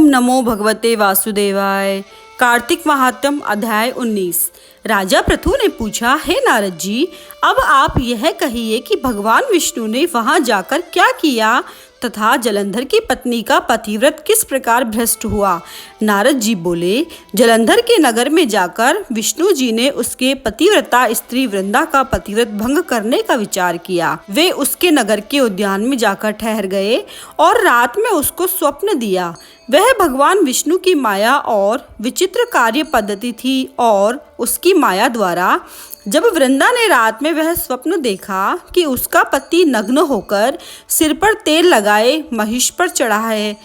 नमो भगवते वासुदेवाय। कार्तिक महात्म अध्याय 19। राजा पृथु ने पूछा, हे नारद जी, अब आप यह कहिए कि भगवान विष्णु ने वहां जाकर क्या किया तथा जलंधर की पत्नी का पतिव्रत किस प्रकार भ्रष्ट हुआ। नारद जी बोले, जलंधर के नगर में जाकर विष्णु जी ने उसके पतिव्रता स्त्री वृंदा का पतिव्रत भंग करने का विचार किया। वे उसके नगर के उद्यान में जाकर ठहर गए और रात में उसको स्वप्न दिया। वह भगवान विष्णु की माया और विचित्र कार्य पद्धति थी और उसकी माया द्वारा जब वृंदा ने रात में वह स्वप्न देखा कि उसका पति नग्न होकर सिर पर तेल लगाए महिष पर चढ़ा है,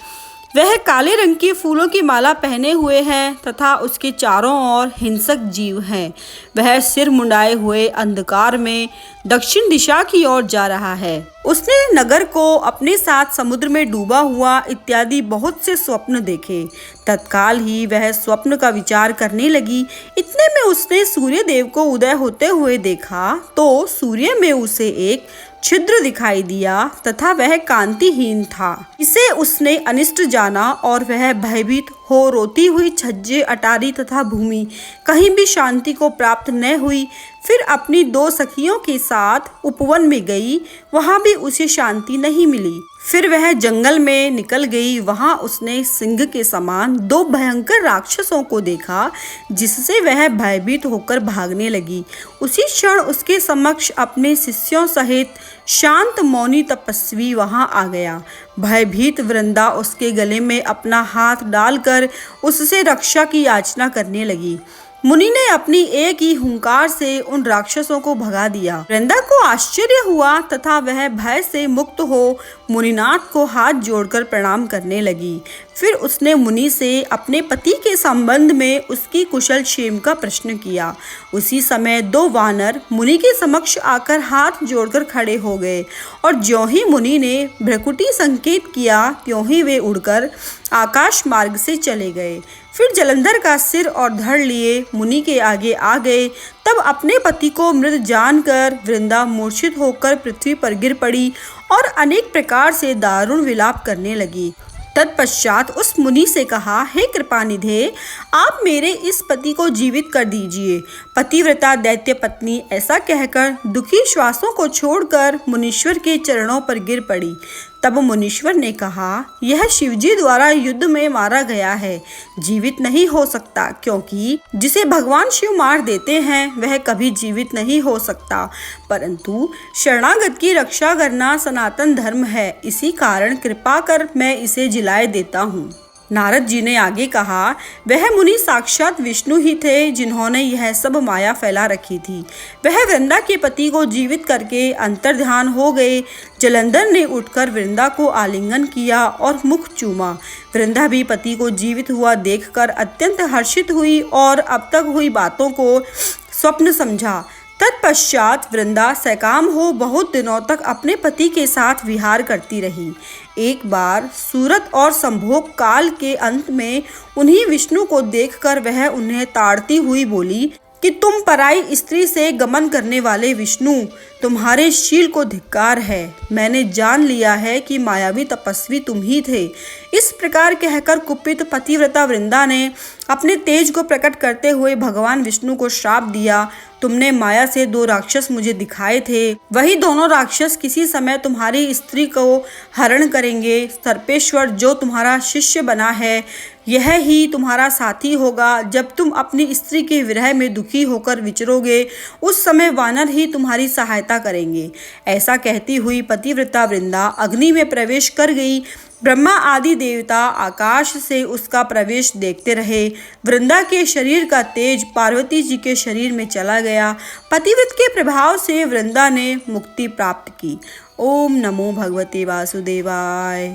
वह काले रंग के फूलों की माला पहने हुए है तथा उसके चारों ओर हिंसक जीव हैं। वह सिर मुंडाए हुए अंधकार में दक्षिण दिशा की ओर जा रहा है। उसने नगर को अपने साथ समुद्र में डूबा हुआ इत्यादि बहुत से स्वप्न देखे। तत्काल ही वह स्वप्न का विचार करने लगी। इतने में उसने सूर्य देव को उदय होते हुए देखा तो सूर्य में उसे एक छिद्र दिखाई दिया तथा वह कांतिहीन था। इसे उसने अनिष्ट जाना और वह भयभीत हो रोती हुई छज्जे, अटारी तथा भूमि कहीं भी शांति को प्राप्त न हुई। फिर अपनी दो सखियों के साथ उपवन में गई, वहां भी उसे शांति नहीं मिली। फिर वह जंगल में निकल गई। वहां उसने सिंह के समान दो भयंकर राक्षसों को देखा, जिससे वह भयभीत होकर भागने लगी। उसी क्षण उसके समक्ष अपने शिष्यों सहित शांत मौनी तपस्वी वहां आ गया। भयभीत वृंदा उसके गले में अपना हाथ डालकर उससे रक्षा की याचना करने लगी। मुनि ने अपनी एक ही हुंकार से उन राक्षसों को भगा दिया। वृंदा को आश्चर्य हुआ तथा वह भय से मुक्त हो मुनिनाथ को हाथ जोड़कर प्रणाम करने लगी। फिर उसने मुनि से अपने पति के संबंध में उसकी कुशल क्षेम का प्रश्न किया। उसी समय दो वानर मुनि के समक्ष आकर हाथ जोड़कर खड़े हो गए और ज्यों ही मुनि ने भ्रकुटी संकेत किया, त्यों ही वे उड़कर आकाश मार्ग से चले गए। फिर जलंधर का सिर और धड़ लिए मुनि के आगे आ गए। तब अपने पति को मृत जानकर वृंदा मूर्छित होकर पृथ्वी पर गिर पड़ी और अनेक प्रकार से दारुण विलाप करने लगी। तत्पश्चात उस मुनि से कहा, हे कृपानिधे, आप मेरे इस पति को जीवित कर दीजिए। पतिव्रता दैत्य पत्नी ऐसा कहकर दुखी श्वासों को छोड़कर मुनीश्वर के चरणों पर गिर पड़ी। तब मुनीश्वर ने कहा, यह शिवजी द्वारा युद्ध में मारा गया है, जीवित नहीं हो सकता, क्योंकि जिसे भगवान शिव मार देते हैं वह कभी जीवित नहीं हो सकता। परंतु शरणागत की रक्षा करना सनातन धर्म है, इसी कारण कृपा कर मैं इसे जिलाए देता हूँ। नारद जी ने आगे कहा, वह मुनि साक्षात विष्णु ही थे जिन्होंने यह सब माया फैला रखी थी। वह वृंदा के पति को जीवित करके अंतर्ध्यान हो गए। जलंधर ने उठकर वृंदा को आलिंगन किया और मुख चूमा। वृंदा भी पति को जीवित हुआ देखकर अत्यंत हर्षित हुई और अब तक हुई बातों को स्वप्न समझा। तत्पश्चात वृंदा सकाम हो बहुत दिनों तक अपने पति के साथ विहार करती रही। एक बार सूरत और संभोग काल के अंत में उन्हीं विष्णु को देखकर वह उन्हें ताड़ती हुई बोली कि तुम पराई स्त्री से गमन करने वाले विष्णु, तुम्हारे शील को धिक्कार है। मैंने जान लिया है कि मायावी तपस्वी तुम ही थे। इस प्रकार कहकर कुपित पतिव्रता वृंदा ने अपने तेज को प्रकट करते हुए भगवान विष्णु को श्राप दिया। तुमने माया से दो राक्षस मुझे दिखाए थे, वही दोनों राक्षस किसी समय तुम्हारी स्त्री को हरण करेंगे। सर्पेश्वर जो तुम्हारा शिष्य बना है, यह ही तुम्हारा साथी होगा। जब तुम अपनी स्त्री के विरह में दुखी होकर विचरोगे, उस समय वानर ही तुम्हारी सहायता करेंगे। ऐसा कहती हुई पतिव्रता वृंदा अग्नि में प्रवेश कर गई। ब्रह्मा आदि देवता आकाश से उसका प्रवेश देखते रहे। वृंदा के शरीर का तेज पार्वती जी के शरीर में चला गया। पतिव्रत के प्रभाव से वृंदा ने मुक्ति प्राप्त की। ओम नमो भगवते वासुदेवाय।